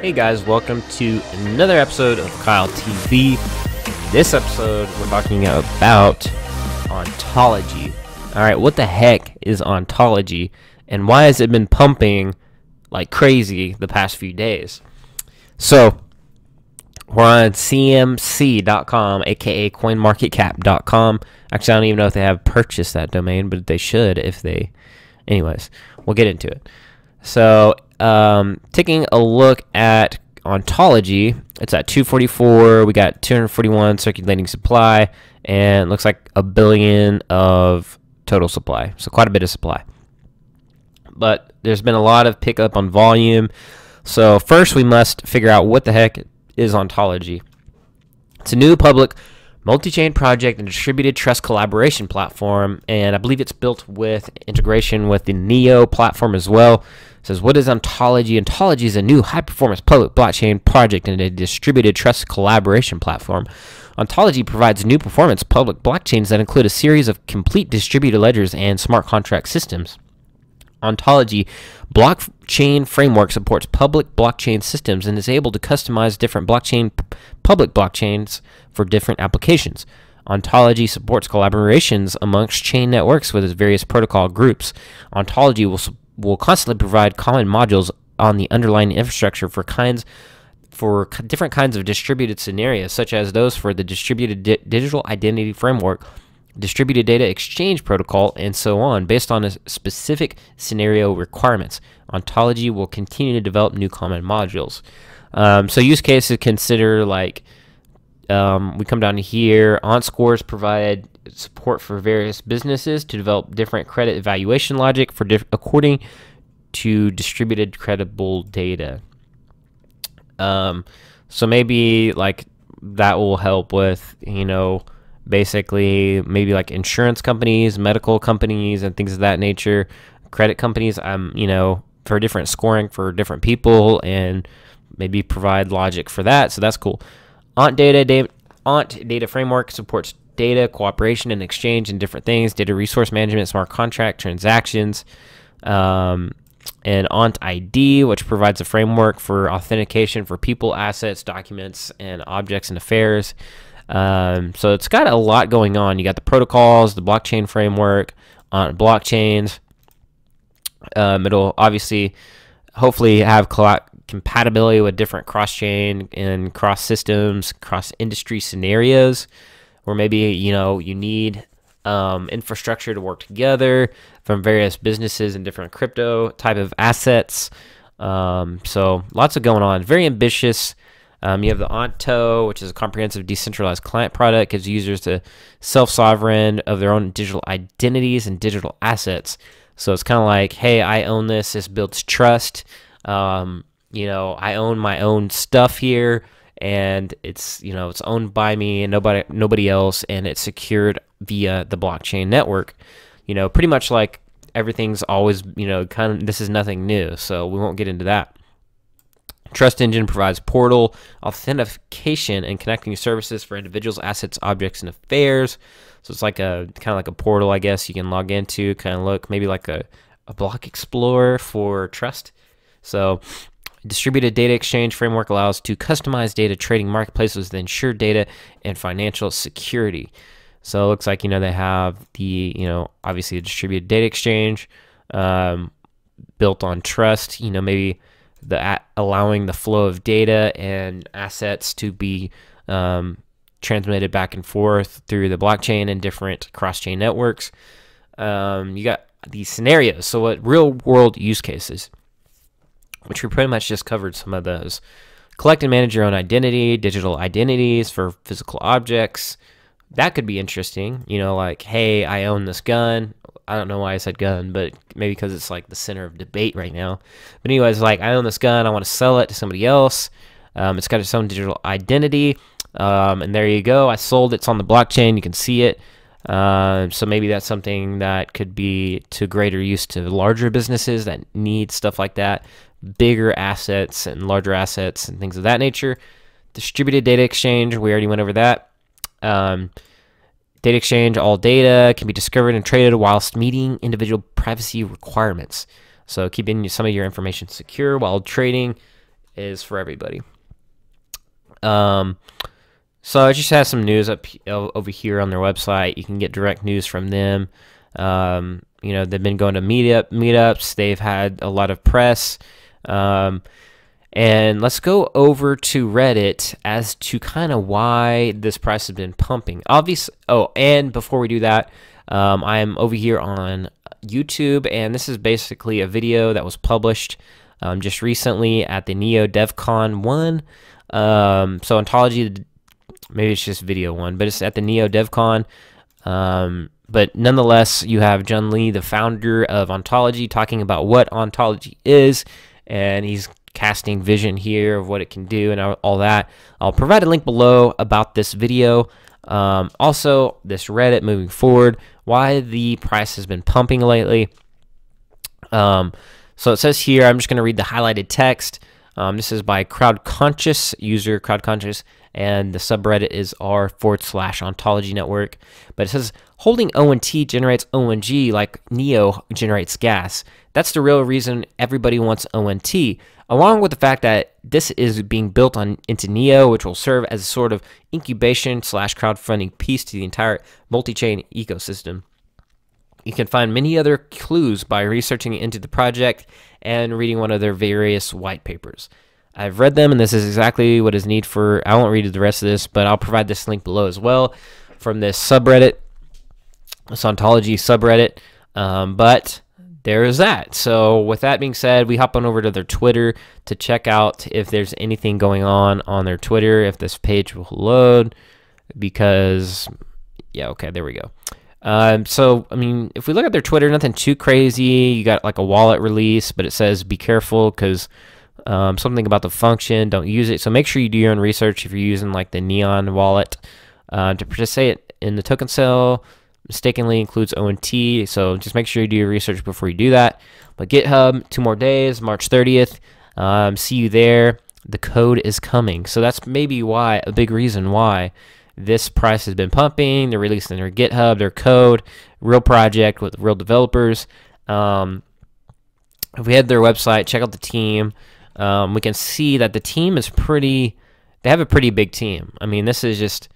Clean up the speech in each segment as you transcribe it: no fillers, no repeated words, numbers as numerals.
Hey guys, welcome to another episode of Kyle TV. This episode, we're talking about Ontology. Alright, what the heck is Ontology, and why has it been pumping like crazy the past few days? So, we're on cmc.com, aka coinmarketcap.com. Actually, I don't even know if they have purchased that domain, but they should if they... Anyways, we'll get into it. So, taking a look at Ontology, it's at 244. We got 241 circulating supply, and looks like 1 billion of total supply. So quite a bit of supply. But there's been a lot of pickup on volume. So first, we must figure out what the heck is Ontology. It's a new public multi-chain project and distributed trust collaboration platform, and I believe it's built with integration with the Neo platform as well. It says, what is Ontology? Ontology is a new high-performance public blockchain project and a distributed trust collaboration platform. Ontology provides new performance public blockchains that include a series of complete distributed ledgers and smart contract systems. Ontology blockchain framework supports public blockchain systems and is able to customize different public blockchains for different applications. Ontology supports collaborations amongst chain networks with its various protocol groups. Ontology will constantly provide common modules on the underlying infrastructure for different kinds of distributed scenarios, such as those for the distributed digital identity framework, distributed data exchange protocol, and so on, based on a specific scenario requirements. Ontology will continue to develop new common modules. So use cases consider like, we come down here, OntScores provide support for various businesses to develop different credit evaluation logic for according to distributed credible data. So maybe like that will help with, basically maybe like insurance companies, medical companies, and things of that nature, credit companies, for different scoring for different people, and maybe provide logic for that. So that's cool. Ont data framework supports data cooperation and exchange and different things, data resource management, smart contract transactions, and Ont ID, which provides a framework for authentication for people, assets, documents, and objects and affairs. So it's got a lot going on. You got the protocols, the blockchain framework, blockchains. It'll obviously, hopefully, have compatibility with different cross-chain and cross-systems, cross-industry scenarios, where maybe you need infrastructure to work together from various businesses and different crypto type of assets. So lots of going on. Very ambitious. You have the Onto, which is a comprehensive decentralized client product, gives users the self-sovereign of their own digital identities and digital assets. So it's kind of like, hey, I own this. This builds trust. I own my own stuff here, and it's it's owned by me and nobody else, and it's secured via the blockchain network. Pretty much like everything's always this is nothing new, so we won't get into that. Trust Engine provides portal authentication and connecting services for individuals, assets, objects, and affairs. So it's like kind of like a portal, I guess, you can log into, kind of look maybe like a block explorer for trust. So distributed data exchange framework allows to customize data trading marketplaces that ensure data and financial security. So it looks like they have the obviously a distributed data exchange built on trust. Maybe allowing the flow of data and assets to be transmitted back and forth through the blockchain and different cross-chain networks. You got these scenarios. So what real-world use cases, which we pretty much just covered some of those. Collect and manage your own identity, digital identities for physical objects. That could be interesting. Like, hey, I own this gun. I don't know why I said gun, but maybe because it's like the center of debate right now. But anyways, like, I own this gun. I want to sell it to somebody else. It's got its own digital identity. And there you go. I sold it. It's on the blockchain. You can see it. So maybe that's something that could be to greater use to larger businesses that need stuff like that. Bigger assets and larger assets and things of that nature. Distributed data exchange. We already went over that. Data exchange, all data can be discovered and traded whilst meeting individual privacy requirements. So keeping some of your information secure while trading is for everybody. So I just have some news up over here on their website. You can get direct news from them. You know, they've been going to meetups. They've had a lot of press. And let's go over to Reddit as to kind of why this price has been pumping. And before we do that, I'm over here on YouTube, and this is basically a video that was published just recently at the Neo DevCon 1. So Ontology, maybe it's just video 1, but it's at the Neo DevCon. But nonetheless, you have Jun Lee, the founder of Ontology, talking about what Ontology is, and he's casting vision here of what it can do and all that. I'll provide a link below about this video. Also, this Reddit moving forward, why the price has been pumping lately. So it says here, I'm just going to read the highlighted text. This is by CrowdConscious, user CrowdConscious, and the subreddit is r/ontology network. But it says, holding ONT generates ONG like Neo generates gas. That's the real reason everybody wants ONT, along with the fact that this is being built into Neo, which will serve as a sort of incubation / crowdfunding piece to the entire multi-chain ecosystem. You can find many other clues by researching into the project and reading one of their various white papers. I've read them, and this is exactly what is needed for... I won't read the rest of this, but I'll provide this link below as well from this subreddit, this Ontology subreddit. But there is that. So with that being said, we hop on over to their Twitter to check out if there's anything going on their Twitter, if this page will load, because... yeah, okay, there we go. So, I mean, if we look at their Twitter, nothing too crazy. You got like a wallet release, but it says be careful because something about the function, don't use it. So make sure you do your own research if you're using like the Neon wallet to participate in the token sale. Mistakenly includes ONT, so just make sure you do your research before you do that. But GitHub, 2 more days, March 30th. See you there. The code is coming. So that's maybe why, a big reason why this price has been pumping. They're releasing their GitHub, their code, real project with real developers. If we head to their website, check out the team, we can see that the team is they have a pretty big team. I mean, this is just,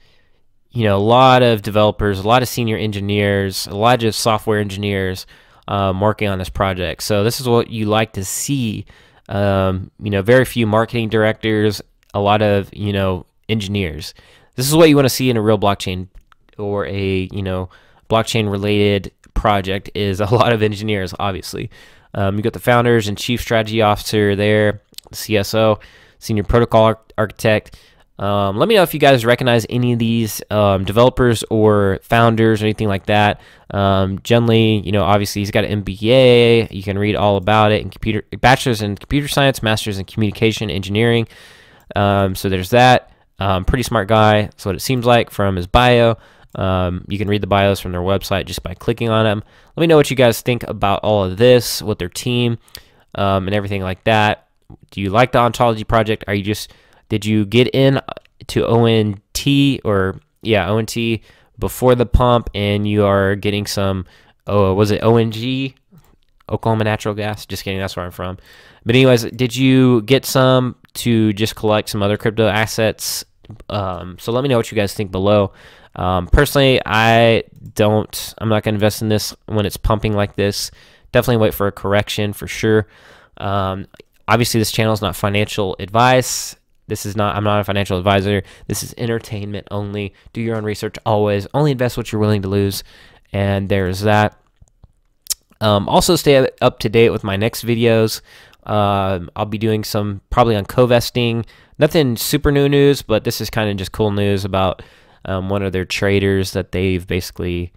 you know, a lot of developers, a lot of senior engineers, a lot of software engineers working on this project. So this is what you like to see. You know, very few marketing directors, a lot of, you know, engineers. This is what you want to see in a real blockchain or a, you know, blockchain related project, is a lot of engineers, obviously. You got the founders and chief strategy officer there, the CSO, senior protocol architect. Let me know if you guys recognize any of these developers or founders or anything like that. Generally, you know, obviously he's got an MBA. You can read all about it in bachelor's in computer science, master's in communication engineering. So there's that. Pretty smart guy. That's what it seems like from his bio. You can read the bios from their website just by clicking on them. Let me know what you guys think about all of this with their team and everything like that. Do you like the Ontology project? Did you get in to ONT ONT before the pump and you are getting some, was it ONG? Oklahoma Natural Gas? Just kidding, that's where I'm from. But anyways, did you get some to just collect some other crypto assets? So let me know what you guys think below. Personally, I'm not going to invest in this when it's pumping like this. Definitely wait for a correction for sure. Obviously, this channel is not financial advice. I'm not a financial advisor. This is entertainment only. Do your own research always. Only invest what you're willing to lose. And there's that. Also, stay up to date with my next videos. I'll be doing some probably on co-vesting. Nothing super new news, but this is kind of just cool news about one of their traders that they've basically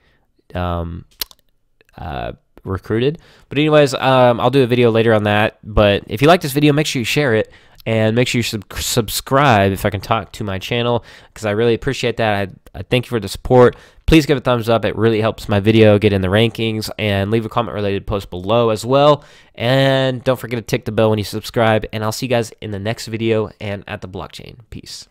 recruited. But anyways, I'll do a video later on that. But if you like this video, make sure you share it. And make sure you subscribe if I can talk to my channel, because I really appreciate that. I thank you for the support. Please give a thumbs up. It really helps my video get in the rankings, and leave a comment related post below as well. And don't forget to tick the bell when you subscribe, and I'll see you guys in the next video and at the blockchain. Peace.